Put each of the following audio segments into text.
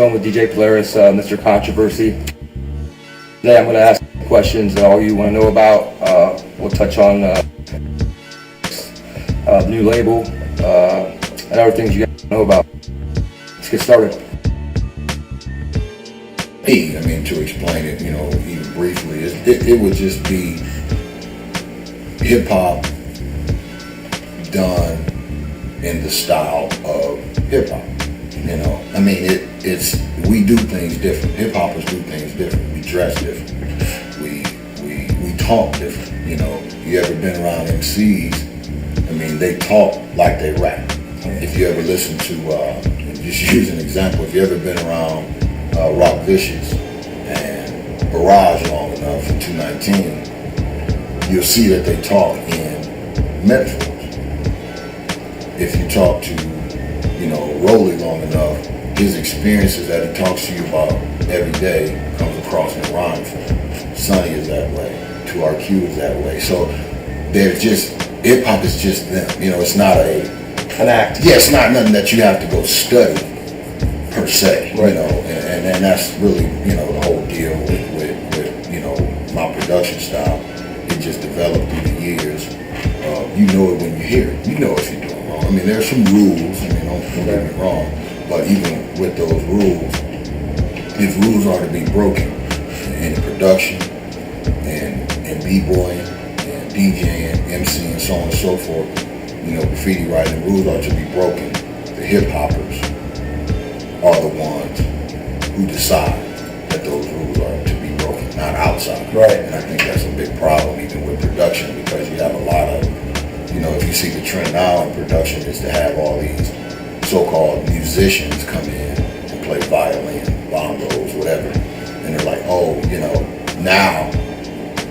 With DJ Polaris, Mr. Controversy. Today I'm going to ask questions that all you want to know about. We'll touch on the new label and other things you guys know about. Let's get started. I mean, to explain it, even briefly, it would just be hip hop done in the style of hip hop. I mean, we do things different. Hip hoppers do things different. We dress different. We talk different. You ever been around MCs? I mean, they talk like they rap. If you ever listen to, just use an example, if you ever been around Rock Vicious and Barrage long enough in 219, you'll see that they talk in metaphors. If you talk to Rolly long enough, his experiences that he talks to you about every day comes across in rhymes. Sonny is that way. 2RQ is that way. So they're just, hip hop is just them. It's not an act. Yeah, it's not nothing that you have to go study per se. Right. And that's really the whole deal with my production style. It just developed through the years. You know it when you hear it. You know if you're doing wrong. I mean, there's some rules. Don't get me wrong. But even with those rules, if rules are to be broken in production and b-boying and DJing, MCing, and so on and so forth, graffiti writing, rules are to be broken. The hip hoppers are the ones who decide that those rules are to be broken, not outside. Right. And I think that's a big problem even with production, because you have a lot of, if you see the trend now in production is to have all these so-called musicians come in and play violin, bongos, whatever. And they're like, oh, now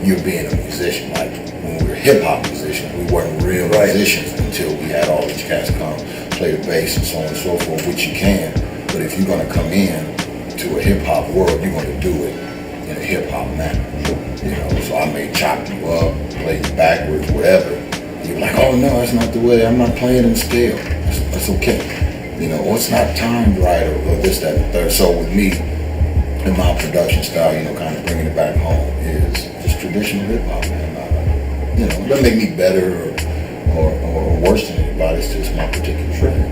you're being a musician. Like when we were hip-hop musicians, we weren't real musicians until we had all these cats come play the bass and so on and so forth, which you can. But if you're going to come in to a hip-hop world, you're going to do it in a hip-hop manner. So I may chop you up, play you backwards, whatever. You're like, oh no, that's not the way. I'm not playing in scale. That's okay. Or it's not timed right, or this, that, and the third. So with me, in my production style, kind of bringing it back home is just traditional hip hop, man. It doesn't make me better or worse than anybody. It's just my particular trend.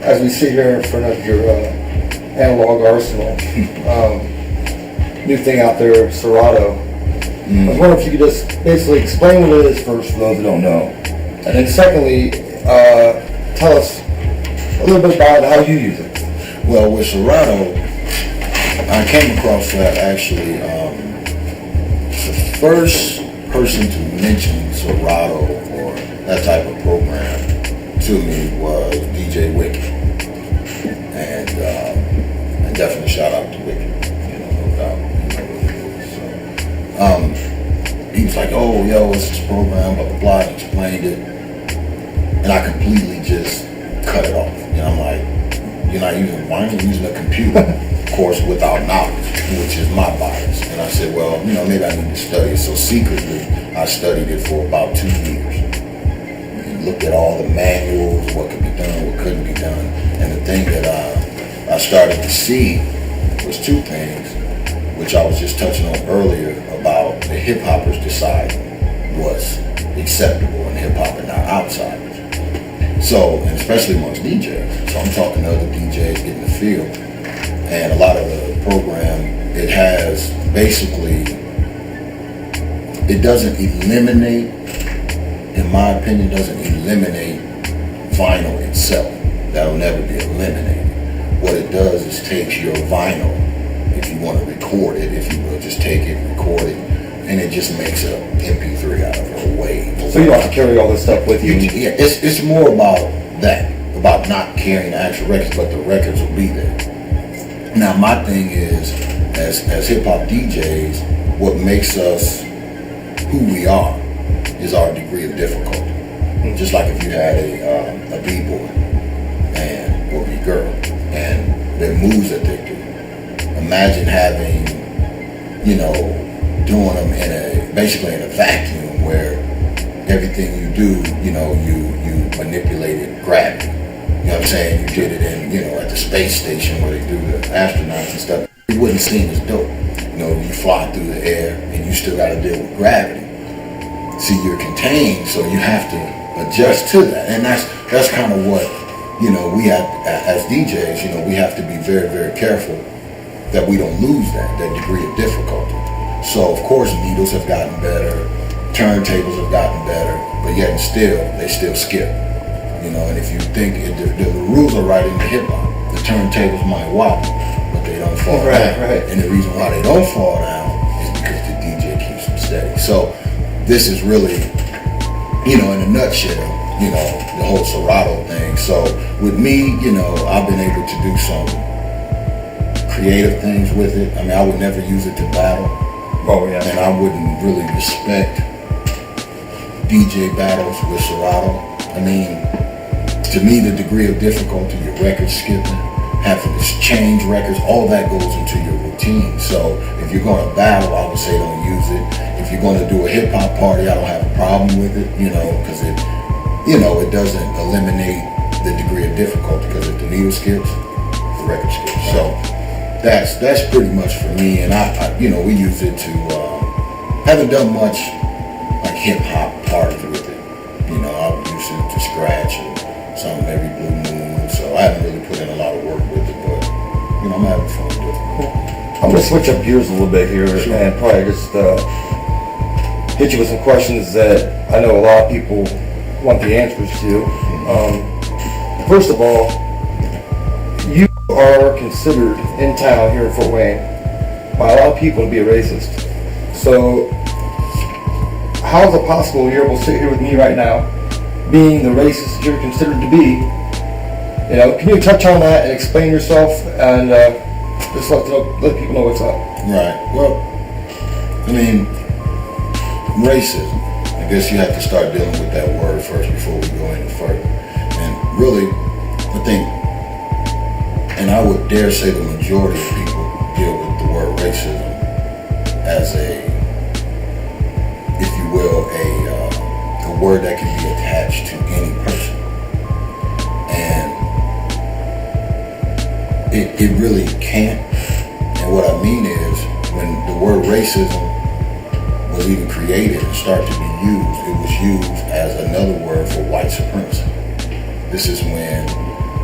As we sit here in front of your analog arsenal, new thing out there, Serato. I was wondering if you could just basically explain what it is first for those who don't know. And then secondly, tell us a little bit about how you use it. Well, with Serato, I came across that actually. The first person to mention Serato or that type of program to me was DJ Wicked. And definitely shout out to Wicked, no doubt. He was like, oh, yo, it's this program, blah, blah, blah, and explained it. And I completely just cut it off. I'm like, you're not using vinyl, you're using a computer, of course, without knowledge, which is my bias. And I said, well, maybe I need to study it. So secretly, I studied it for about 2 years. And looked at all the manuals, what could be done, what couldn't be done. And the thing that I started to see was two things, which I was just touching on earlier about the hip hoppers deciding what's acceptable in hip hop and not outsiders. So, and especially amongst DJs. So I'm talking to other DJs, getting the feel. And a lot of the program, it has basically, it doesn't eliminate, in my opinion, doesn't eliminate vinyl itself. That'll never be eliminated. What it does is takes your vinyl, if you want to record it, if you will, just take it, record it, and it just makes an MP3 out of it, a wave. So you don't have to carry all this stuff with you? Yeah, it's more about that, about not carrying the actual records, but the records will be there. Now my thing is, as hip-hop DJs, what makes us who we are is our degree of difficulty. Just like if you had a b-boy or b-girl, and their moves that they do. Imagine having, doing them basically in a vacuum where everything you do, you manipulated gravity. know what I'm saying? You did it in, you know, at the space station where they do the astronauts and stuff. It wouldn't seem as dope. You know, you fly through the air and you still got to deal with gravity. See, you're contained, so you have to adjust to that. And that's kind of what, you know, we have, as DJs, you know, we have to be very, very careful that we don't lose that degree of difficulty. So, of course, needles have gotten better, turntables have gotten better, but yet and still, they still skip. You know, and if you think the rules are right in the hip-hop, the turntables might wobble, but they don't fall down. Right. And the reason why they don't fall down is because the DJ keeps them steady. So this is really, you know, in a nutshell, you know, the whole Serato thing. So with me, you know, I've been able to do some creative things with it. I mean, I would never use it to battle. Oh, yeah. And I wouldn't really respect DJ battles with Serato. I mean, to me, the degree of difficulty, your record skipping, having to change records, all that goes into your routine. So if you're going to battle, I would say don't use it. If you're going to do a hip hop party, I don't have a problem with it, you know, because it, you know, it doesn't eliminate the degree of difficulty, because if the needle skips, the record skips. So that's pretty much for me. And I you know, we use it to, haven't done much like hip hop parties with it. You know, I would use it to scratch and some every blue moon, so I haven't really put in a lot of work with it, but, you know, I'm having fun with it. I'm going to switch up gears a little bit here and probably just hit you with some questions that I know a lot of people want the answers to. First of all, you are considered in town here in Fort Wayne by a lot of people to be a racist. So how is it possible you're able to sit here with me right now, being the racist you're considered to be? You know, can you touch on that and explain yourself and just let people know what's up? Right. Well, I mean, racism. I guess you have to start dealing with that word first before we go any further. And really, I think, and I would dare say the majority of people deal with the word racism as a, if you will, a word that can be attached to any person. And it really can't. And what I mean is, when the word racism was even created and started to be used, it was used as another word for white supremacy. This is when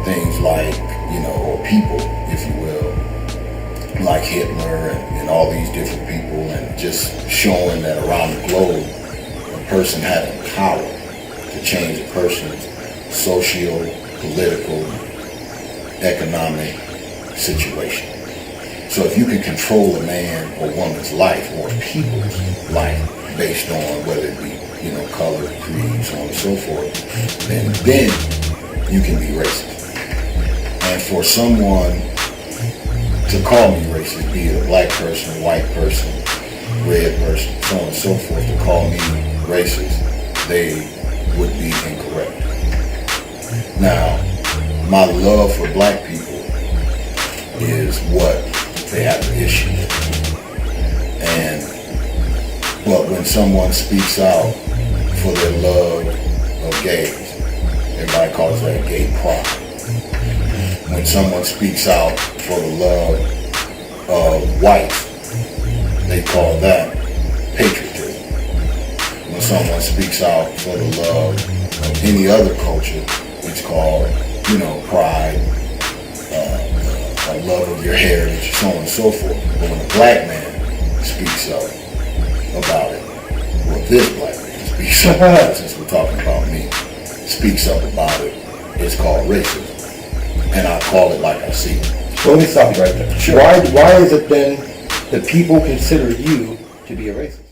things like, you know, or people, if you will, like Hitler and all these different people, and just showing that around the globe, a person having power to change a person's socio, political, economic situation. So if you can control a man or woman's life or people's life based on whether it be, you know, color, creed, so on and so forth, then you can be racist. And for someone to call me racist, be it a black person, white person, red person, so on and so forth, to call me racist, they would be incorrect. Now, my love for black people is what they have an issue with. And, but when someone speaks out for their love of gays, everybody calls that gay pride. When someone speaks out for the love of whites, they call that patriotism. When someone speaks out for the love of any other culture, it's called, you know, pride, a love of your heritage, so on and so forth. But when a black man speaks up about it, or this black man speaks up about it, since we're talking about me, speaks up about it, it's called racism. And I call it like I see it. Well, let me stop you right there. Sure. Why is it then that people consider you to be a racist?